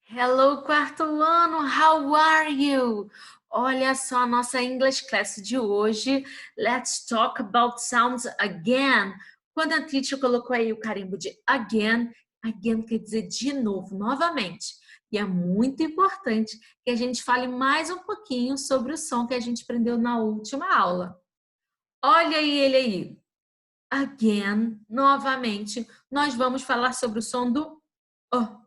Hello, quarto ano, how are you? Olha só a nossa English class de hoje. Let's talk about sounds again. Quando a teacher colocou aí o carimbo de again, again quer dizer de novo, novamente. E é muito importante que a gente fale mais um pouquinho sobre o som que a gente aprendeu na última aula. Olha aí ele aí. Again, novamente, nós vamos falar sobre o som do O.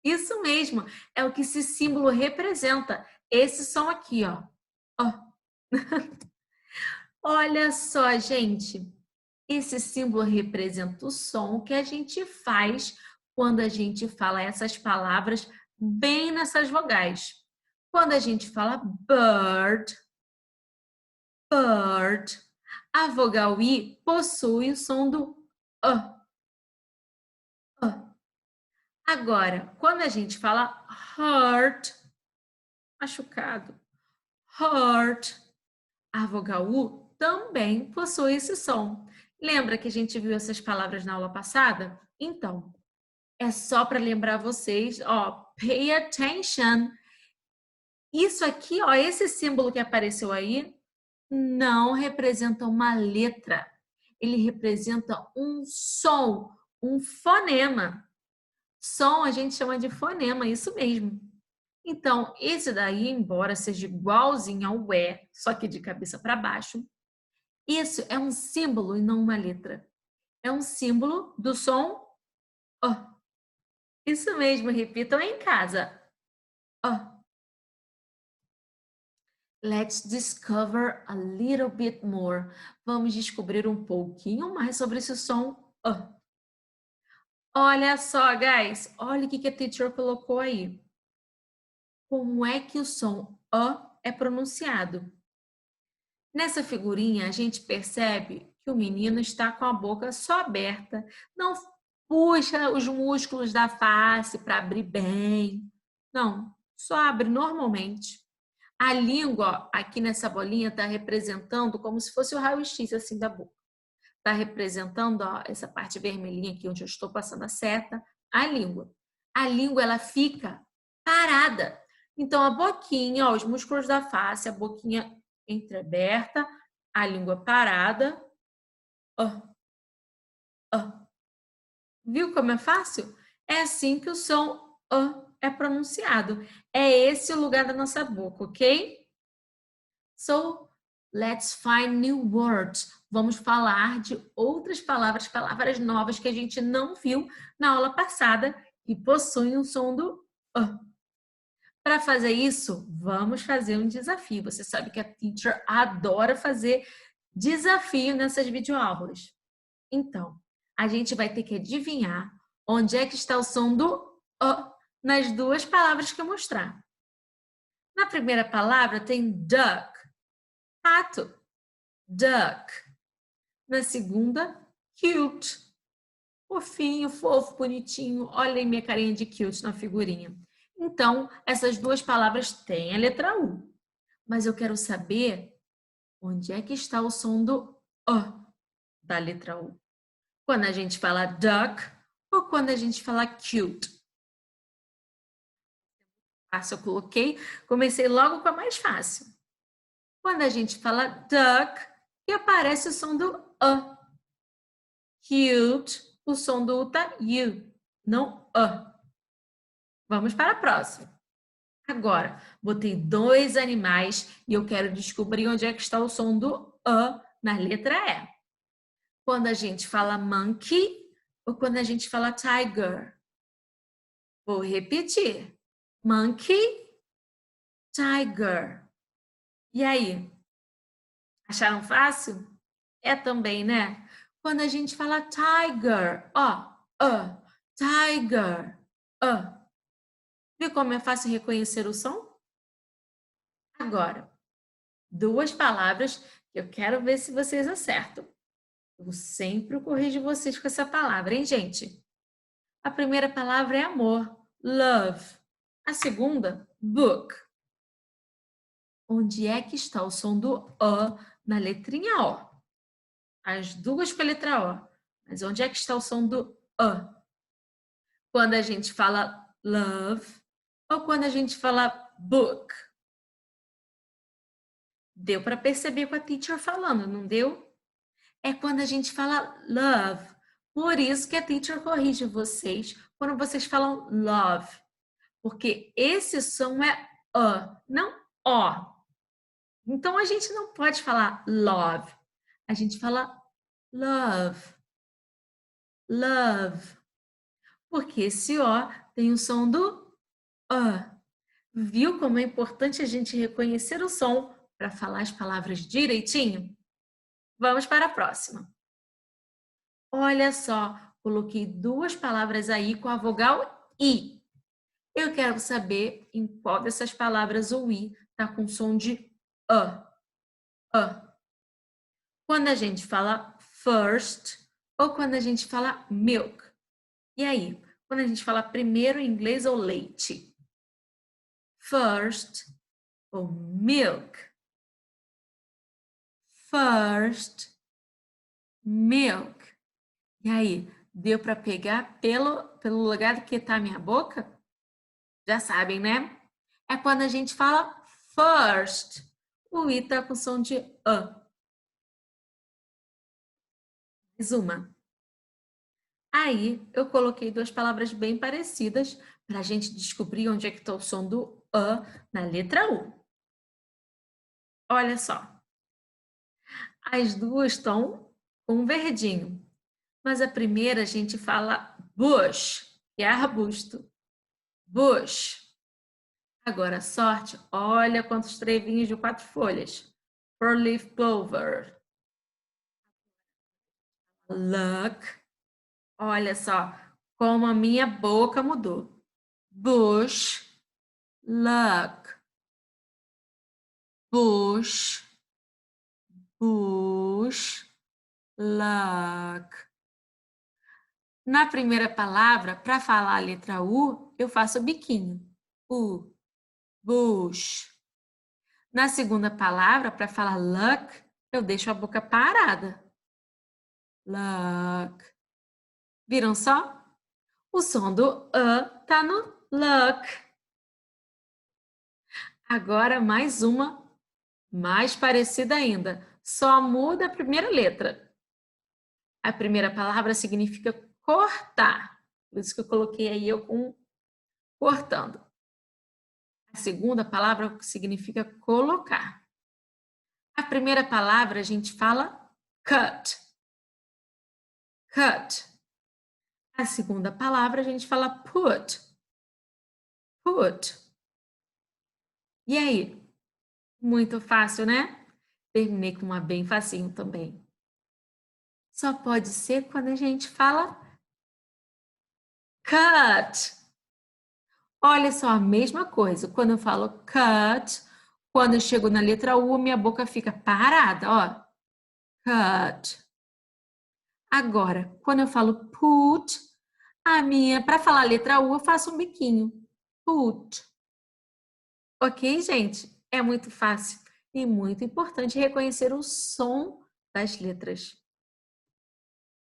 Isso mesmo, é o que esse símbolo representa. Esse som aqui, ó. Ó. Olha só, gente. Esse símbolo representa o som que a gente faz quando a gente fala essas palavras bem nessas vogais. Quando a gente fala bird, bird, a vogal I possui o som do A. A. Agora, quando a gente fala hurt, machucado, hurt, a vogal U também possui esse som. Lembra que a gente viu essas palavras na aula passada? Então, é só para lembrar vocês, ó, pay attention. Isso aqui, ó, esse símbolo que apareceu aí, não representa uma letra. Ele representa um som, um fonema. Som a gente chama de fonema, isso mesmo. Então, esse daí, embora seja igualzinho ao E, só que de cabeça para baixo, isso é um símbolo e não uma letra. É um símbolo do som O. Isso mesmo, repitam em casa. O. Let's discover a little bit more. Vamos descobrir um pouquinho mais sobre esse som O. Olha só, guys. Olha o que a teacher colocou aí. Como é que o som O é pronunciado? Nessa figurinha, a gente percebe que o menino está com a boca só aberta, não puxa os músculos da face para abrir bem. Não, só abre normalmente. A língua, aqui nessa bolinha, está representando como se fosse o raio-x assim da boca. Está representando, ó, essa parte vermelhinha aqui onde eu estou passando a seta, a língua. A língua, ela fica parada. Então, a boquinha, ó, os músculos da face, a boquinha entreaberta, a língua parada. Ó, ó. Viu como é fácil? É assim que o som O é pronunciado. É esse o lugar da nossa boca, ok? So, let's find new words. Vamos falar de outras palavras, palavras novas que a gente não viu na aula passada e possuem o som do O. Para fazer isso, vamos fazer um desafio. Você sabe que a teacher adora fazer desafio nessas videoaulas. Então, a gente vai ter que adivinhar onde é que está o som do O nas duas palavras que eu mostrar. Na primeira palavra tem duck, pato, duck. Na segunda, cute, fofinho, fofo, bonitinho. Olha aí minha carinha de cute na figurinha. Então, essas duas palavras têm a letra U. Mas eu quero saber onde é que está o som do O da letra U. Quando a gente fala duck ou quando a gente fala cute. Fácil, eu coloquei, comecei logo com a mais fácil. Quando a gente fala duck, que aparece o som do O. Cute, o som do U tá U, não A. Vamos para a próxima. Agora, botei dois animais e eu quero descobrir onde é que está o som do A na letra E. Quando a gente fala monkey ou quando a gente fala tiger? Vou repetir. Monkey, tiger. E aí? Acharam fácil? É também, né? Quando a gente fala tiger, ó, tiger, viu como é fácil reconhecer o som? Agora, duas palavras que eu quero ver se vocês acertam. Eu sempre corrijo vocês com essa palavra, hein, gente? A primeira palavra é amor, love. A segunda, book. Onde é que está o som do O na letrinha O? As duas com a letra O. Mas onde é que está o som do O? Quando a gente fala love Ou quando a gente fala book. Deu para perceber com a teacher falando, não deu? É quando a gente fala love. Por isso que a teacher corrige vocês quando vocês falam love. Porque esse som é não ó. Então a gente não pode falar love. A gente fala love. Love. Porque esse O tem o som do Viu como é importante a gente reconhecer o som para falar as palavras direitinho? Vamos para a próxima. Olha só, coloquei duas palavras aí com a vogal I. Eu quero saber em qual dessas palavras o I está com som de A. Quando a gente fala first ou quando a gente fala milk. E aí, quando a gente fala primeiro em inglês ou leite? First ou milk? First, milk. E aí, deu para pegar pelo lugar que está a minha boca? Já sabem, né? É quando a gente fala first. O I está com som de A. Mais uma. Aí, eu coloquei duas palavras bem parecidas para a gente descobrir onde é que está o som do A na letra U. Olha só. As duas estão com um verdinho. Mas a primeira a gente fala bush, que é arbusto. Bush. Agora, sorte, olha quantos trevinhos de 4 folhas. Four leaf clover. Look. Olha só como a minha boca mudou. Bush. Look. Bush. Bush. Look. Na primeira palavra, para falar a letra U, eu faço o biquinho. U. Bush. Na segunda palavra, para falar luck, eu deixo a boca parada. Luck. Viram só? O som do tá no luck. Agora mais uma, mais parecida ainda. Só muda a primeira letra. A primeira palavra significa cortar. Por isso que eu coloquei aí eu com cortando. A segunda palavra significa colocar. A primeira palavra a gente fala cut. Cut. A segunda palavra a gente fala put. Put. E aí? Muito fácil, né? Terminei com uma bem facinho também. Só pode ser quando a gente fala cut. Olha só, a mesma coisa. Quando eu falo cut, quando eu chego na letra U, minha boca fica parada, ó. Cut. Agora, quando eu falo put, para falar a letra U, eu faço um biquinho. Put. Ok, gente? É muito fácil e muito importante reconhecer o som das letras.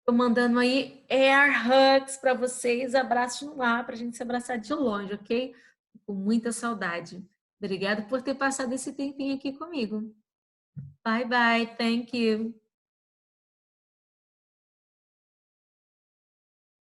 Estou mandando aí air hugs para vocês, abraços no ar, para a gente se abraçar de longe, ok? Com muita saudade. Obrigada por ter passado esse tempinho aqui comigo. Bye, bye. Thank you.